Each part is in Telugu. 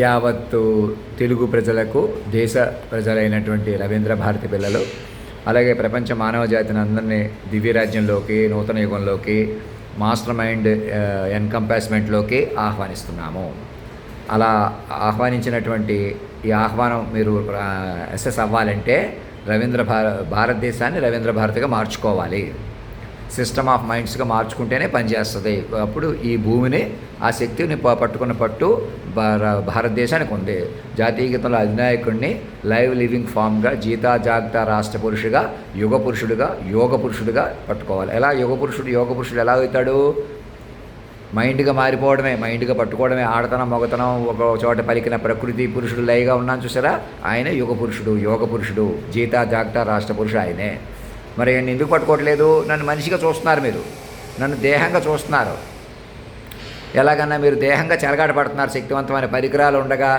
యావత్తు తెలుగు ప్రజలకు, దేశ ప్రజలైనటువంటి రవీంద్ర భారతి పిల్లలు, అలాగే ప్రపంచ మానవ జాతిని అందరినీ దివ్యరాజ్యంలోకి, నూతన యుగంలోకి, మాస్టర్ మైండ్ ఎన్కంపాస్మెంట్లోకి ఆహ్వానిస్తున్నాము. అలా ఆహ్వానించినటువంటి ఈ ఆహ్వానం మీరు అసెస్ అవ్వాలంటే భారతదేశాన్ని రవీంద్ర భారతిగా మార్చుకోవాలి. సిస్టమ్ ఆఫ్ మైండ్స్గా మార్చుకుంటేనే పనిచేస్తుంది. అప్పుడు ఈ భూమిని, ఆ శక్తిని పట్టుకున్న పట్టు భారతదేశానికి ఉంది. జాతీయ గీతంలో అధినాయకుడిని లైవ్ లివింగ్ ఫామ్గా, జీతా జాగ్తా రాష్ట్ర పురుషుగా, యోగ పురుషుడిగా పట్టుకోవాలి. ఎలా యోగ పురుషుడు ఎలా అవుతాడు? మైండ్గా మారిపోవడమే, మైండ్గా పట్టుకోవడమే. ఆడతనం, మొగతనం, ఒక చోట పలికిన ప్రకృతి పురుషుడు లైగా ఉన్నాను చూసారా, ఆయనే యోగ పురుషుడు, జీతా జాగ్తా రాష్ట్ర పురుషుడు ఆయనే. మరి నేను ఎందుకు పట్టుకోవట్లేదు? నన్ను మనిషిగా చూస్తున్నారు, మీరు నన్ను దేహంగా చూస్తున్నారు. ఎలాగన్నా మీరు దేహంగా చెలగాట పడుతున్నారు. శక్తివంతమైన పరికరాలు ఉండగా,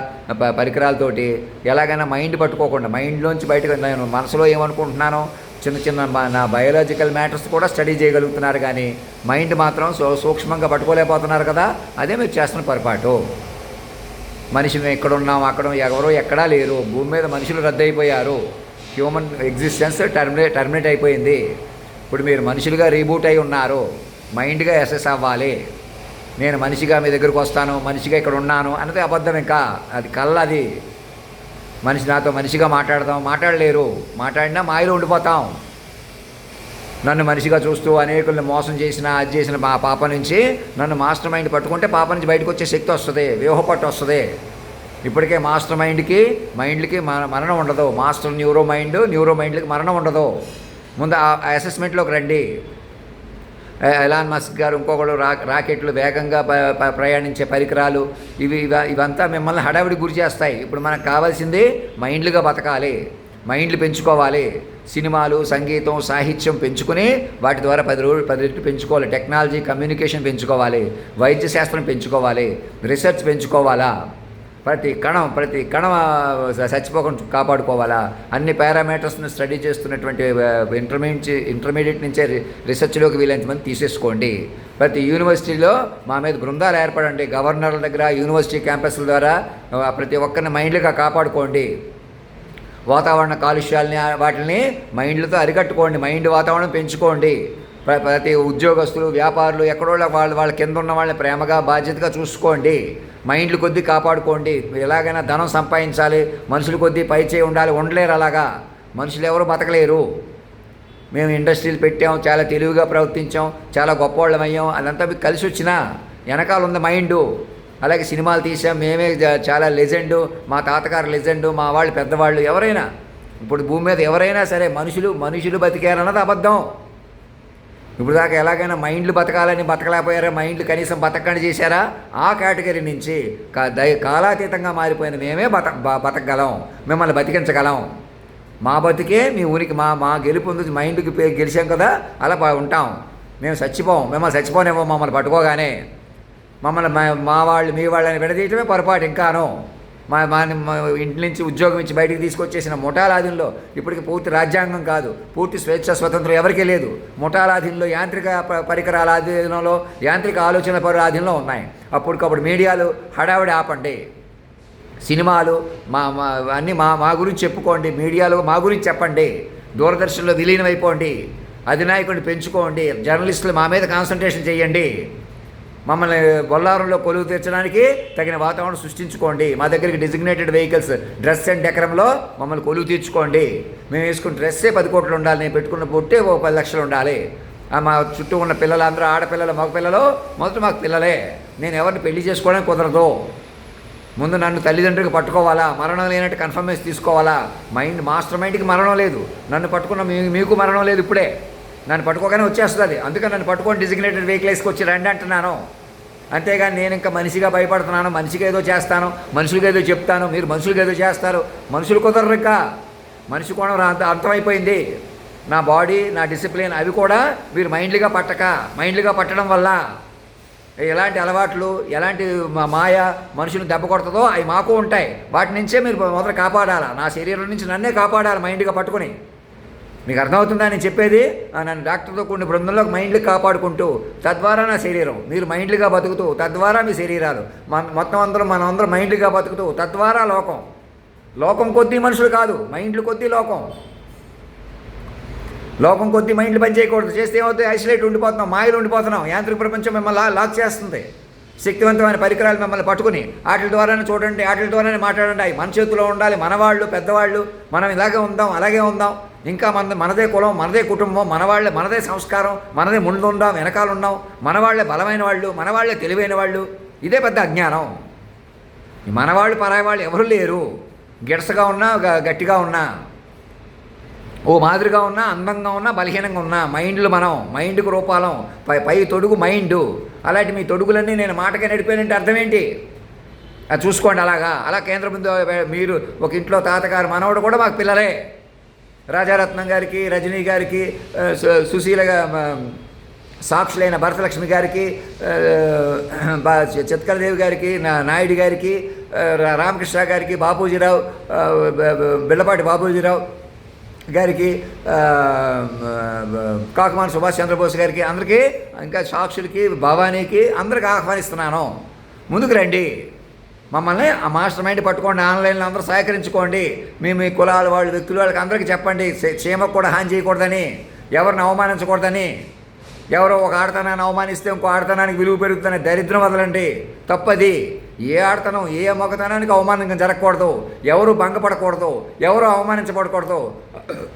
పరికరాలతోటి ఎలాగైనా మైండ్ పట్టుకోకుండా, మైండ్లోంచి బయటకు నేను మనసులో ఏమనుకుంటున్నాను, చిన్న నా బయోలాజికల్ మ్యాటర్స్ కూడా స్టడీ చేయగలుగుతున్నారు, కానీ మైండ్ మాత్రం సూక్ష్మంగా పట్టుకోలేకపోతున్నారు కదా. అదే మీరు చేస్తున్న పొరపాటు. మనిషిని ఎక్కడున్నాం, ఎవరో ఎక్కడా లేరు. భూమి మీద మనుషులు రద్దయిపోయారు. హ్యూమన్ ఎగ్జిస్టెన్స్ టర్మినేట్ అయిపోయింది. ఇప్పుడు మీరు మనుషులుగా రీబూట్ అయి ఉన్నారు. మైండ్గా అసెస్ అవ్వాలి. నేను మనిషిగా మీ దగ్గరకు వస్తాను, మనిషిగా ఇక్కడ ఉన్నాను అన్నది అబద్ధం. ఇంకా అది కళ్ళది. మనిషి నాతో మనిషిగా మాట్లాడలేరు. మాట్లాడినా మాయలో ఉండిపోతాం. నన్ను మనిషిగా చూస్తూ అనేకుల్ని మోసం చేసిన మా పాప నుంచి నన్ను మాస్టర్ మైండ్ పట్టుకుంటే పాప నుంచి బయటకు వచ్చే శక్తి వస్తుంది, వ్యూహపట్టు వస్తుంది. ఇప్పటికే మాస్టర్ మైండ్లకి మరణం ఉండదు. మాస్టర్ న్యూరో మైండ్లకి మరణం ఉండదు. ముందు ఆ అసెస్మెంట్లోకి రండి. ఎలాన్ మస్క్ గారు, ఇంకొకళ్ళు రాకెట్లు వేగంగా ప్రయాణించే పరికరాలు, ఇవంతా మిమ్మల్ని హడావిడి గురి చేస్తాయి. ఇప్పుడు మనకు కావాల్సింది మైండ్లుగా బతకాలి, మైండ్లు పెంచుకోవాలి. సినిమాలు, సంగీతం, సాహిత్యం పెంచుకుని వాటి ద్వారా 10 రెట్లు పెంచుకోవాలి. టెక్నాలజీ, కమ్యూనికేషన్ పెంచుకోవాలి. వైద్య శాస్త్రం పెంచుకోవాలి. రీసెర్చ్ పెంచుకోవాలా. ప్రతి కణం చచ్చిపోకుండా కాపాడుకోవాలా. అన్ని పారామీటర్స్ని స్టడీ చేస్తున్నటువంటి ఇంటర్మీడియట్ నుంచే రీసెర్చ్లోకి వీలైనంతమంది తీసేసుకోండి. ప్రతి యూనివర్సిటీలో మా మీద బృందాలు ఏర్పడండి. గవర్నర్ల దగ్గర, యూనివర్సిటీ క్యాంపస్ల ద్వారా ప్రతి ఒక్కరిని మైండ్లుగా కాపాడుకోండి. వాతావరణ కాలుష్యాలని వాటిని మైండ్లతో అరికట్టుకోండి. మైండ్ వాతావరణం పెంచుకోండి. ప్రతి ఉద్యోగస్తులు, వ్యాపారులు ఎక్కడో వాళ్ళ కింద ఉన్న వాళ్ళని ప్రేమగా, బాధ్యతగా చూసుకోండి. మైండ్లు కొద్దీ కాపాడుకోండి. ఎలాగైనా ధనం సంపాదించాలి, మనుషులు కొద్దీ పై చేయి ఉండాలి. ఉండలేరు అలాగా. మనుషులు ఎవరు బతకలేరు. మేము ఇండస్ట్రీలు పెట్టాం, చాలా తెలివిగా ప్రవర్తించాం, చాలా గొప్పవాళ్ళమయ్యాం, అదంతా మీకు కలిసి వచ్చినా వెనకాల ఉంది మైండు. అలాగే సినిమాలు తీసాం, మేమే చాలా లెజెండు, మా తాతగారు లెజెండు, మా వాళ్ళు పెద్దవాళ్ళు. ఎవరైనా ఇప్పుడు భూమి మీద ఎవరైనా సరే మనుషులు బతికారన్నది అబద్ధం. ఇప్పుడు దాకా ఎలాగైనా మైండ్లు బతకాలని బతకలేకపోయారా? మైండ్లు కనీసం బతకండి చేశారా? ఆ కేటగిరీ నుంచి కాలాతీతంగా మారిపోయిన మేమే బతకగలం, మిమ్మల్ని బతికించగలం. మా బతికే మీ ఊరికి, మా గెలుపు ఉంది. మైండ్కి గెలిచాం కదా, అలా ఉంటాం. మేము చచ్చిపోం, మిమ్మల్ని చచ్చిపోనేమో. మమ్మల్ని పట్టుకోగానే మమ్మల్ని మీ వాళ్ళని విడదీయటమే పొరపాటు. ఇంకాను మా ఇంటి నుంచి ఉద్యోగం ఇచ్చి బయటికి తీసుకొచ్చేసిన ముఠాలాధీనంలో ఇప్పటికి పూర్తి రాజ్యాంగం కాదు, పూర్తి స్వేచ్ఛ స్వతంత్రం ఎవరికీ లేదు. ముఠాలాధీనంలో, యాంత్రిక పరికరాల ఆధీనంలో, యాంత్రిక ఆలోచన పరుల ఆధీనంలో ఉన్నాయి. అప్పటికప్పుడు మీడియాలు హడావిడి ఆపండి. సినిమాలు అన్నీ మా గురించి చెప్పుకోండి. మీడియాలో మా గురించి చెప్పండి. దూరదర్శన్లో విలీనమైపోండి. అధినాయకుడిని పెంచుకోండి. జర్నలిస్టులు మా మీద కాన్సన్ట్రేషన్ చేయండి. మమ్మల్ని బొల్లారంలో కొలువు తీర్చడానికి తగిన వాతావరణం సృష్టించుకోండి. మా దగ్గరికి డిజిగ్నేటెడ్ వెహికల్స్, డ్రెస్ అండ్ డెకరంలో మమ్మల్ని కొలువు తీర్చుకోండి. మేము వేసుకున్న డ్రెస్సే 10 కోట్లు ఉండాలి. నేను పెట్టుకున్న పొట్టే 10 లక్షలు ఉండాలి. మా చుట్టూ ఉన్న పిల్లలందరూ ఆడపిల్లలు, మగపిల్లలు మొదట మాకు పిల్లలే. నేను ఎవరిని పెళ్లి చేసుకోవడానికి కుదరదు. ముందు నన్ను తల్లిదండ్రులకు పట్టుకోవాలా, మరణం లేనట్టు కన్ఫర్మేషన్ తీసుకోవాలా. మాస్టర్ మైండ్కి మరణం లేదు. నన్ను పట్టుకున్న మీకు మరణం లేదు. ఇప్పుడే నన్ను పట్టుకోగానే వచ్చేస్తుంది. అందుకని నన్ను పట్టుకొని డిజిగ్నేటెడ్ వెహికల్ వేసుకొచ్చి రండి అంటున్నాను. అంతేగాని నేను ఇంకా మనిషిగా భయపడుతున్నాను, మనిషికి ఏదో చేస్తాను, మనుషులకి ఏదో చెప్తాను, మీరు మనుషులకి ఏదో చేస్తారు. మనుషులు కుదరరు. ఇంకా మనిషి కోణం అంతమైపోయింది. నా బాడీ, నా డిసిప్లిన్ అవి కూడా మీరు మైండ్లుగా పట్టడం వల్ల ఎలాంటి అలవాట్లు, ఎలాంటి మాయ మనుషులను దెబ్బ కొడుతుందో అవి మాకు ఉంటాయి. వాటి నుంచే మీరు మొదలు కాపాడాలా. నా శరీరం నుంచి నన్నే కాపాడాలి మైండ్గా పట్టుకుని. మీకు అర్థమవుతుందా నేను చెప్పేది? నన్ను డాక్టర్తో కొన్ని బృందంలో మైండ్లు కాపాడుకుంటూ తద్వారా నా శరీరం, మీరు మైండ్లుగా బతుకుతూ తద్వారా మీ శరీరాలు, మొత్తం మనం అందరం మైండ్లుగా బతుకుతూ తద్వారా లోకం. లోకం కొద్దీ మనుషులు కాదు, మైండ్లు కొద్దీ లోకం. లోకం కొద్దీ మైండ్లు పని చేయకూడదు. చేస్తే ఏమవుతుంది? ఐసోలేట్ ఉండిపోతున్నాం, మాయలు ఉండిపోతున్నాం. యాంత్రిక ప్రపంచం మిమ్మల్ని లాక్ చేస్తుంది. శక్తివంతమైన పరికరాలు మిమ్మల్ని పట్టుకుని వాటి ద్వారానే చూడండి, వాటి ద్వారానే మాట్లాడండి. అవి మన చేతిలో ఉండాలి. మనవాళ్ళు, పెద్దవాళ్ళు, మనం ఇలాగే ఉందాం, అలాగే ఉందాం. ఇంకా మనదే కులం, మనదే కుటుంబం, మనవాళ్ళే, మనదే సంస్కారం, మనదే ముందుందాం, వెనకాల ఉన్నాం, మనవాళ్లే బలమైన వాళ్ళు, మనవాళ్లే తెలివైన వాళ్ళు. ఇదే పెద్ద అజ్ఞానం. మనవాళ్ళు పరాయి వాళ్ళు ఎవరు లేరు. గిడసగా ఉన్నా, గట్టిగా ఉన్నా, ఓ మాదిరిగా ఉన్నా, అందంగా ఉన్నా, బలహీనంగా ఉన్నా, మైండ్లు మనం, మైండ్కు రూపాలం, పై తొడుగు మైండు. అలాంటి మీ తొడుగులన్నీ నేను మాటగా నడిపానంటే అర్థం ఏంటి? అది చూసుకోండి. అలా కేంద్ర బిందు. మీరు ఒక ఇంట్లో తాతగారు మనవడు కూడా మాకు పిల్లలే. రాజారత్నం గారికి, రజనీ గారికి, సుశీలగా సాక్షులైన భరతలక్ష్మి గారికి, చిత్కలదేవి గారికి, నాయుడు గారికి, రామకృష్ణ గారికి, బాపూజీరావు, బిళ్ళపాటి బాపూజీరావు గారికి, కాకుమాన సుభాష్ చంద్రబోస్ గారికి, అందరికీ, ఇంకా సాక్షులకి, భవానీకి, అందరికి ఆహ్వానిస్తున్నాను. ముందుకు రండి. మమ్మల్ని ఆ మాస్టర్ మైండ్ పట్టుకోండి. ఆన్లైన్లో అందరూ సహకరించుకోండి. మీ కులాల వాళ్ళు, వ్యక్తుల వాళ్ళకి అందరికీ చెప్పండి, క్షేమకు కూడా హాని చేయకూడదని, ఎవరిని అవమానించకూడదని. ఎవరో ఒక ఆడతనాన్ని అవమానిస్తే ఇంకో ఆడతనానికి విలువ పెరుగుతుందని దరిద్రం వదలండి. తప్పది. ఏ ఆడతనం, ఏ మొగతనానికి అవమానంగా జరగకూడదు. ఎవరు భంగపడకూడదు, ఎవరు అవమానించబడకూడదు.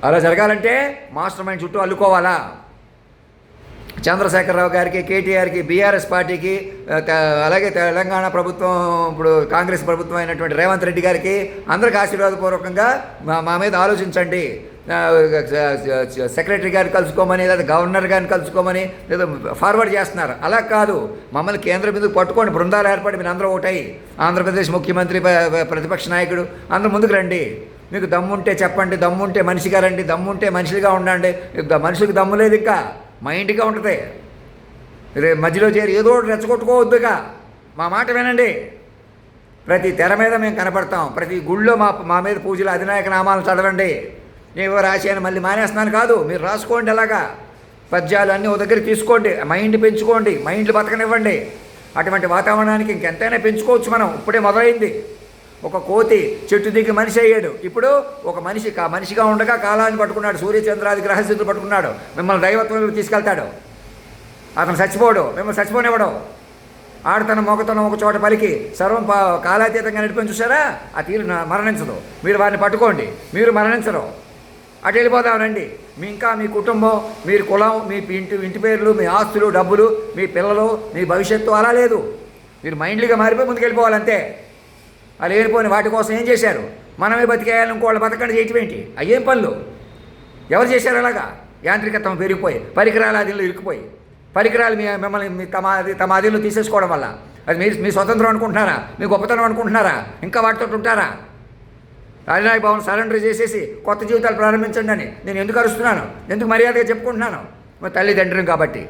అలా జరగాలంటే మాస్టర్ మైండ్ చుట్టూ అల్లుకోవాలా. చంద్రశేఖరరావు గారికి, కేటీఆర్కి, బీఆర్ఎస్ పార్టీకి, అలాగే తెలంగాణ ప్రభుత్వం, ఇప్పుడు కాంగ్రెస్ ప్రభుత్వం అయినటువంటి రేవంత్ రెడ్డి గారికి అందరికి ఆశీర్వాదపూర్వకంగా మా మీద ఆలోచించండి. సెక్రటరీ గారిని కలుసుకోమని, లేదా గవర్నర్ గారిని కలుసుకోమని లేదా ఫార్వర్డ్ చేస్తున్నారు. అలా కాదు. మమ్మల్ని కేంద్ర బిందుకు పట్టుకోండి. బృందాలు ఏర్పడి మీరు అందరూ ఒకటై, ఆంధ్రప్రదేశ్ ముఖ్యమంత్రి, ప్రతిపక్ష నాయకుడు అందరూ ముందుకు రండి. మీకు దమ్ముంటే చెప్పండి, దమ్ముంటే మనిషిగా రండి, దమ్ముంటే మనుషులుగా ఉండండి. మనుషులకు దమ్ము లేదు, ఇంకా మైండ్గా ఉంటుంది. మధ్యలో చేరి ఏదో ఒకటి రెచ్చగొట్టుకోవద్దుగా. మా మాట వినండి. ప్రతి తెర మీద మేము కనపడతాం. ప్రతి గుళ్ళో మా మీద పూజలు, అధినాయక నామాలు చదవండి. నేను రాశాను మళ్ళీ మానేస్తున్నాను కాదు, మీరు రాసుకోండి. అలాగా పద్యాలు అన్నీ ఒక దగ్గర తీసుకోండి. మైండ్ పెంచుకోండి, మైండ్లు బతకనివ్వండి. అటువంటి వాతావరణానికి ఇంకెంతైనా పెంచుకోవచ్చు మనం. ఇప్పుడే మొదలైంది. ఒక కోతి చెట్టు దిగి మనిషి అయ్యాడు. ఇప్పుడు ఒక మనిషిగా ఉండగా కాలాన్ని పట్టుకున్నాడు, సూర్యచంద్రాది గ్రహస్థితులు పట్టుకున్నాడు. మిమ్మల్ని దైవత్వంలోకి తీసుకెళ్తాడు. అతను చచ్చిపోడు, మిమ్మల్ని చచ్చిపోనివ్వడు. ఆడతనం మొగతనం ఒక చోట పలికి సర్వం కాలాతీతంగా నడిపని చూసారా? ఆ తీరు మరణించదు. మీరు వారిని పట్టుకోండి, మీరు మరణించరు. అటు వెళ్ళిపోదామనండి. మీ కుటుంబం, మీరు కులం, మీ ఇంటి పేర్లు, మీ ఆస్తులు, డబ్బులు, మీ పిల్లలు, మీ భవిష్యత్తు అలా లేదు. మీరు మైండ్లీగా మారిపోయి ముందుకు వెళ్ళిపోవాలంతే. అలా వెళ్ళిపోయిన వాటి కోసం ఏం చేశారు? మనమే బతికేయాలని ఇంకోళ్ళు బతకండి చేయటం ఏంటి? అయ్యేం పనులు ఎవరు చేశారు? అలాగా యాంత్రికత్వం పెరిగిపోయి, పరికరాల అదిలో ఇరుక్కుపోయి, పరికరాలు మిమ్మల్ని తమ అదిలో తీసేసుకోవడం వల్ల అది మీ స్వతంత్రం అనుకుంటున్నారా? మీ గొప్పతనం అనుకుంటున్నారా? ఇంకా వాటితో ఉంటారా? రాజనాయక భవన్ సరెండర్ చేసేసి కొత్త జీవితాలు ప్రారంభించండి అని నేను ఎందుకు అరుస్తున్నాను? ఎందుకు మర్యాదగా చెప్పుకుంటున్నాను? తల్లిదండ్రులు కాబట్టి,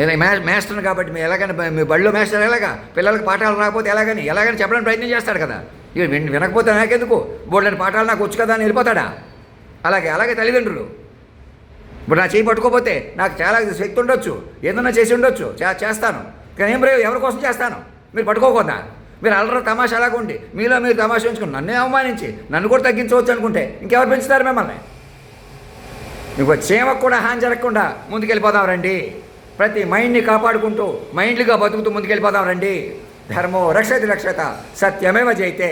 ఇలా మేస్టర్ని కాబట్టి. మీ ఎలాగని మీ బడిలో మేస్టర్ ఎలాగా పిల్లలకి పాఠాలు రాకపోతే ఎలాగని చెప్పడానికి ప్రయత్నం చేస్తాడు కదా. ఇక వినకపోతే నాకెందుకు, బోర్డులని పాఠాలు నాకు వచ్చు కదా అని వెళ్ళిపోతాడా? అలాగే తల్లిదండ్రులు. ఇప్పుడు నా చేయి పట్టుకోకపోతే నాకు చాలా శక్తి ఉండొచ్చు, ఏదన్నా చేసి ఉండొచ్చు, చేస్తాను. కానీ ఏం ప్రయోజనం? ఎవరి కోసం చేస్తాను? మీరు పట్టుకోకూడదా? మీరు అల్లరి తమాషా అలాగ ఉండి మీలో మీరు తమాషా ఉంచుకుని నన్నే అవమానించి నన్ను కూడా తగ్గించవచ్చు అనుకుంటే ఇంకెవరు పెంచుతారు మిమ్మల్ని? మీకు చీమకు కూడా హాని జరగకుండా ముందుకెళ్ళిపోదాం రండి. ప్రతి మైండ్ని కాపాడుకుంటూ మైండ్లుగా బతుకుతూ ముందుకెళ్ళిపోదాం రండి. ధర్మో రక్షతి రక్షత సత్యమేవ జయతే.